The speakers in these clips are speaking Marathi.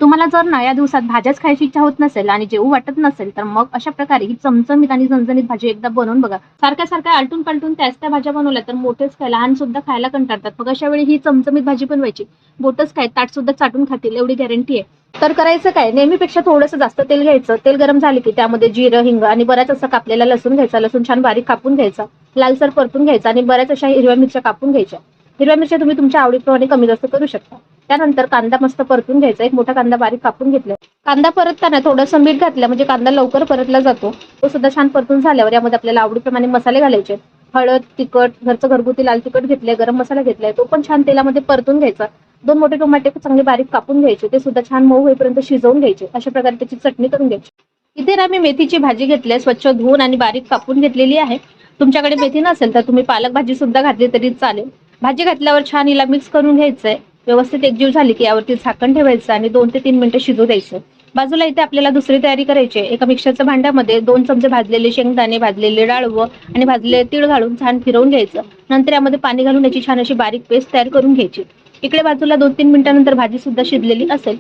तुम्हाला जर ना या दिवसात भाज्याच खायची इच्छा होत नसेल आणि जेवू वाटत नसेल, तर मग अशा प्रकारे ही चमचमीत आणि झणझणीत भाजी एकदा बनवून बघा. सारख्या आलटून पलटून त्याच त्या भाज्या बनवल्या तर मोठेच काय लहान सुद्धा खायला कंटाळतात. मग अशा वेळी ही चमचमीत भाजी बनवायची. बोटच काय ताट सुद्धा चाटून खातील एवढी गॅरंटी आहे. तर करायचं काय, नेहमीपेक्षा थोडंसं जास्त तेल घ्यायचं. तेल गरम झाले की त्यामध्ये जिरं, हिंग आणि बऱ्याच असा कापलेला लसूण घ्यायचा. लसूण छान बारीक कापून घ्यायचा, लालसर परतून घ्यायचा आणि बऱ्याच अशा हिरव्या मिरच्या कापून घ्यायच्या. हिरव्या मिरच्या तुम्ही तुमच्या आवडीप्रमाणे कमी जास्त करू शकता. त्यानंतर कांदा मस्त परतून घ्यायचा. एक मोठा कांदा बारीक कापून घेतलाय. कांदा परतताना थोडंसं मीठ घातलं म्हणजे कांदा लवकर परतला जातो. तो सुद्धा छान परतून झाल्यावर यामध्ये आपल्याला आवडीप्रमाणे मसाले घालायचे. हळद, तिखट, घरचं घरगुती लाल तिखट घेतलंय, गरम मसाला घेतलाय, तो पण छान तेलामध्ये परतून घ्यायचा. 2 मोठे टोमॅटो चांगले बारीक कापून घ्यायचे, ते सुद्धा छान मऊ होईपर्यंत शिजवून घ्यायचे. अशा प्रकारे त्याची चटणी करून घ्यायची. इथे ना मी मेथीची भाजी घेतली, स्वच्छ धुवून आणि बारीक कापून घेतलेली आहे. तुमच्याकडे मेथी नसेल तर तुम्ही पालक भाजी सुद्धा घातली तरी चालेल. भाजी घातल्यावर छान हिला मिक्स करून घ्यायचंय. व्यवस्थित एकजीव झाली की यावरती झाकण ठेवायचं आणि 2 ते 3 मिनिटं शिजू द्यायचं. बाजूला इथे आपल्याला दुसरी तयारी करायची आहे. एका मिक्सरच्या भांड्यामध्ये 2 चमचे भाजलेले शेंगदाणे, भाजलेले डाळवं आणि भाजलेले तीळ घालून छान फिरवून घ्यायचं. नंतर यामध्ये पाणी घालून याची छान अशी बारीक पेस्ट तयार करून घ्यायची. इकडे बाजूला 2-3 मिनिटांनंतर भाजी सुद्धा शिजलेली असेल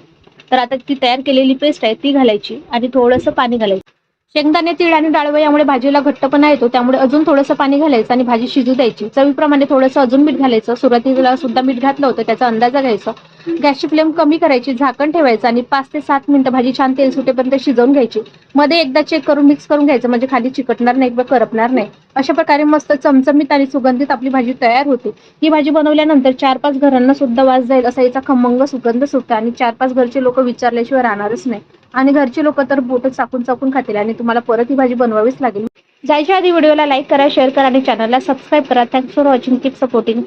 तर आता ती तयार केलेली पेस्ट आहे ती घालायची आणि थोडंसं पाणी घालायचं. शेंगदाणे, तीळ आणि डाळवं यामुळे भाजीला घट्टपणा येतो, त्यामुळे अजून थोडंसं पाणी घालायचं आणि भाजी शिजू द्यायची. चवीप्रमाणे थोडंसं अजून मीठ घालायचं. सुरुवातीला सुद्धा मीठ घातलं होतं, त्याचा अंदाजा घ्यायचा. गॅसची फ्लेम कमी करायची, झाकण ठेवायचं आणि 5 ते 7 मिनिटं भाजी छान तेल सुटेपर्यंत शिजवून घ्यायची. मध्ये एकदा चेक करून मिक्स करून घ्यायचं म्हणजे खाली चिकटणार नाही किंवा करपणार नाही. अशा प्रकारे मस्त चमचमीत आणि सुगंधित आपली भाजी तयार होते. ही भाजी बनवल्यानंतर 4-5 घरांना सुद्धा वास जाईल असा याचा खमंग सुगंध सुटतो आणि 4-5 घरचे लोक विचारल्याशिवाय राहणारच नाही. आणि घरचे लोक तर बोटं चाकून चाकून खातील आणि तुम्हाला परत ही भाजी बनवावीच लागेल. जायच्या आधी व्हिडिओला लाईक करा, शेअर करा आणि चॅनलला सबस्क्राईब करा. Thanks for watching. Keep supporting.